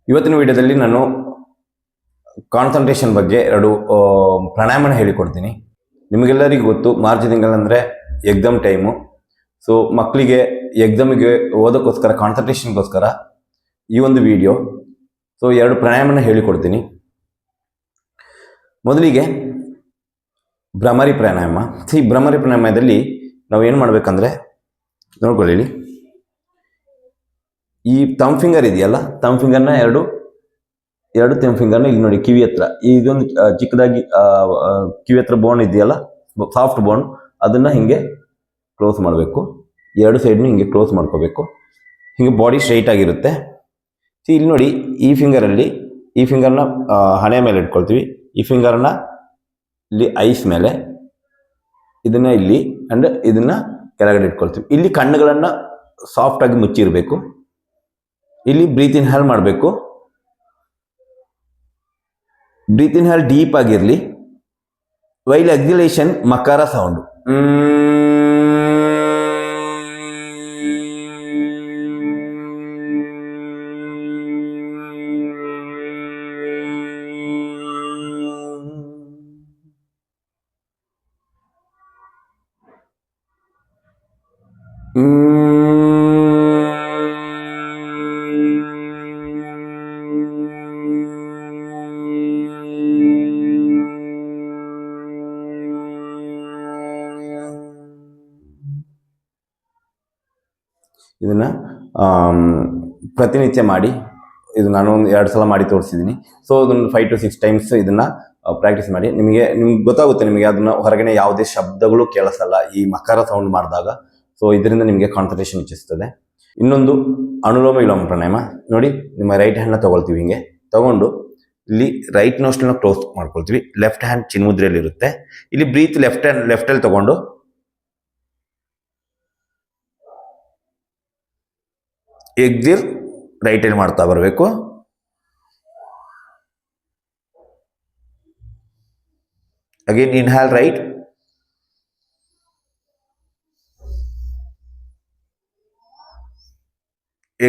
ಇವತ್ತಿನ ವಿಡಿಯೋದಲ್ಲಿ ನಾನು ಕಾನ್ಸಂಟ್ರೇಷನ್ ಬಗ್ಗೆ ಎರಡು ಪ್ರಾಣಾಯಾಮನ ಹೇಳಿಕೊಡ್ತೀನಿ. ನಿಮಗೆಲ್ಲರಿಗೂ ಗೊತ್ತು, ಮಾರ್ಚ್ ತಿಂಗಳಂದರೆ ಎಕ್ಸಾಮ್ ಟೈಮು. ಸೊ ಮಕ್ಕಳಿಗೆ ಎಕ್ಸಾಮಿಗೆ ಓದೋಕ್ಕೋಸ್ಕರ, ಕಾನ್ಸಂಟ್ರೇಷನ್ಗೋಸ್ಕರ ಈ ಒಂದು ವಿಡಿಯೋ. ಸೊ ಎರಡು ಪ್ರಾಣಾಯಾಮನ ಹೇಳಿಕೊಡ್ತೀನಿ. ಮೊದಲಿಗೆ ಭ್ರಮರಿ ಪ್ರಾಣಾಯಾಮ. ಭ್ರಮರಿ ಪ್ರಾಣಾಯಾಮದಲ್ಲಿ ನಾವು ಏನು ಮಾಡಬೇಕಂದ್ರೆ, ನೋಡ್ಕೊಳ್ಳಿ, ಈ ತಮ್ ಫಿಂಗರ್ ಇದೆಯಲ್ಲ, ತಮ್ ಫಿಂಗರ್ನ ಎರಡು ತಮ್ ಫಿಂಗರ್ನ ಇಲ್ಲಿ ನೋಡಿ, ಕಿವಿ ಹತ್ರ ಇದೊಂದು ಚಿಕ್ಕದಾಗಿ ಕಿವಿ ಹತ್ರ ಬೋನ್ ಇದೆಯಲ್ಲ, ಸಾಫ್ಟ್ ಬೋನ್, ಅದನ್ನ ಹಿಂಗೆ ಕ್ಲೋಸ್ ಮಾಡಬೇಕು. ಎರಡು ಸೈಡ್ನು ಹಿಂಗೆ ಕ್ಲೋಸ್ ಮಾಡ್ಕೋಬೇಕು. ಹಿಂಗೆ ಬಾಡಿ ಸ್ಟ್ರೈಟ್ ಆಗಿರುತ್ತೆ. ಇಲ್ಲಿ ನೋಡಿ, ಈ ಫಿಂಗರ್ನ ಹಣೆ ಮೇಲೆ ಇಟ್ಕೊಳ್ತೀವಿ. ಈ ಫಿಂಗರ್ನ ಇಲ್ಲಿ ಐಸ್ ಮೇಲೆ, ಇದನ್ನ ಇಲ್ಲಿ ಅಂಡ್ ಇದನ್ನ ಕೆಳಗಡೆ ಇಟ್ಕೊಳ್ತೀವಿ. ಇಲ್ಲಿ ಕಣ್ಣುಗಳನ್ನ ಸಾಫ್ಟ್ ಆಗಿ ಮುಚ್ಚಿರಬೇಕು. ಇಲ್ಲಿ ಬ್ರೀತ್ ಇನ್ ಹೇಲ್ ಮಾಡಬೇಕು. ಬ್ರೀತ್ ಇನ್ ಹೇಲ್ ಡೀಪ್ ಆಗಿರಲಿ. ವೈಲ್ ಎಕ್ಸಿಲೇಷನ್ ಮಕಾರ ಸೌಂಡ್. ಇದನ್ನ ಪ್ರತಿನಿತ್ಯ ಮಾಡಿ. ಇದು ನಾನು ಒಂದು 2 ಸಲ ಮಾಡಿ ತೋರಿಸಿದ್ದೀನಿ. ಸೊ ಅದನ್ನು 5 to 6 times ಇದನ್ನ ಪ್ರಾಕ್ಟೀಸ್ ಮಾಡಿ. ನಿಮ್ಗೆ ಗೊತ್ತಾಗುತ್ತೆ, ನಿಮಗೆ ಅದನ್ನ ಹೊರಗಡೆ ಯಾವುದೇ ಶಬ್ದಗಳು ಕೇಳಿಸಲ್ಲ ಈ ಮಕರ ಸೌಂಡ್ ಮಾಡಿದಾಗ. ಸೊ ಇದರಿಂದ ನಿಮಗೆ ಕಾನ್ಸಂಟ್ರೇಷನ್ ಹೆಚ್ಚಿಸ್ತದೆ. ಇನ್ನೊಂದು ಅನುಲೋಮ ವಿಲೋಮ ಪ್ರಾಣಾಯಾಮ. ನೋಡಿ, ನಿಮ್ಮ ರೈಟ್ ಹ್ಯಾಂಡ್ನ ತಗೊಳ್ತೀವಿ. ಹಿಂಗೆ ತಗೊಂಡು ಇಲ್ಲಿ ರೈಟ್ ನೋಸ್ಟ್ರಲ್ನ ಕ್ಲೋಸ್ ಮಾಡ್ಕೊಳ್ತೀವಿ. ಲೆಫ್ಟ್ ಹ್ಯಾಂಡ್ ಚಿನ್ಮುದ್ರೆಯಲ್ಲಿ ಇರುತ್ತೆ. ಇಲ್ಲಿ ಬ್ರೀತ್ ಲೆಫ್ಟಲ್ಲಿ ತಗೊಂಡು ಎಕ್ಸಿಲ್ ರೈಟ್ ಅಲ್ಲಿ ಮಾಡ್ತಾ ಬರಬೇಕು. Again inhale right,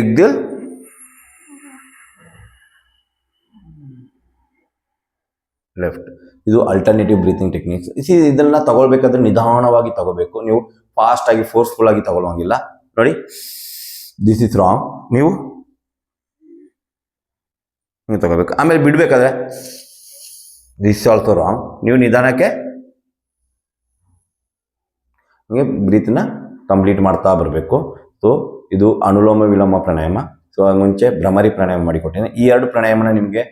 exhale, left. ಇದು ಅಲ್ಟರ್ನೇಟಿವ್ ಬ್ರೀತಿಂಗ್ ಟೆಕ್ನಿಕ್ಸ್. ಇದನ್ನ ತಗೊಳ್ಬೇಕಾದ್ರೆ ನಿಧಾನವಾಗಿ ತಗೋಬೇಕು. ನೀವು ಫಾಸ್ಟ್ ಆಗಿ ಫೋರ್ಸ್ಫುಲ್ ಆಗಿ ತಗೊಳ್ಳೋಂಗಿಲ್ಲ. ನೋಡಿ, ದಿಸ್ ಇಸ್ ರಾಂಗ್. ನೀವು ತಗೋಬೇಕು. ಆಮೇಲೆ ಬಿಡ್ಬೇಕಾದ್ರೆ ದಿಸ್ ಆಲ್ಸೋ ರಾಂಗ್. ನೀವು ನಿಧಾನಕ್ಕೆ ಹಂಗೆ ಬ್ರೀತ್ನ ಕಂಪ್ಲೀಟ್ ಮಾಡ್ತಾ ಬರಬೇಕು. ಸೊ ಇದು ಅನುಲೋಮ ವಿಲೋಮ ಪ್ರಾಣಾಯಾಮ. ಸೊ ಮುಂಚೆ ಭ್ರಮರಿ ಪ್ರಾಣಾಯಾಮ ಮಾಡಿಕೊಟ್ಟೇನೆ. ಈ 2 ಪ್ರಾಣಾಯಾಮನ ನಿಮಗೆ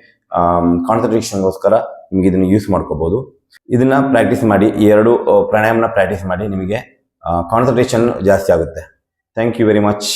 ಕಾನ್ಸಂಟ್ರೇಷನ್ಗೋಸ್ಕರ ನಿಮಗೆ ಇದನ್ನು ಯೂಸ್ ಮಾಡ್ಕೋಬಹುದು. ಇದನ್ನ ಪ್ರಾಕ್ಟೀಸ್ ಮಾಡಿ. ಈ 2 ಪ್ರಾಣಾಯಾಮನ ಪ್ರಾಕ್ಟೀಸ್ ಮಾಡಿ. ನಿಮಗೆ ಕಾನ್ಸಂಟ್ರೇಷನ್ ಜಾಸ್ತಿ ಆಗುತ್ತೆ. Thank you very much.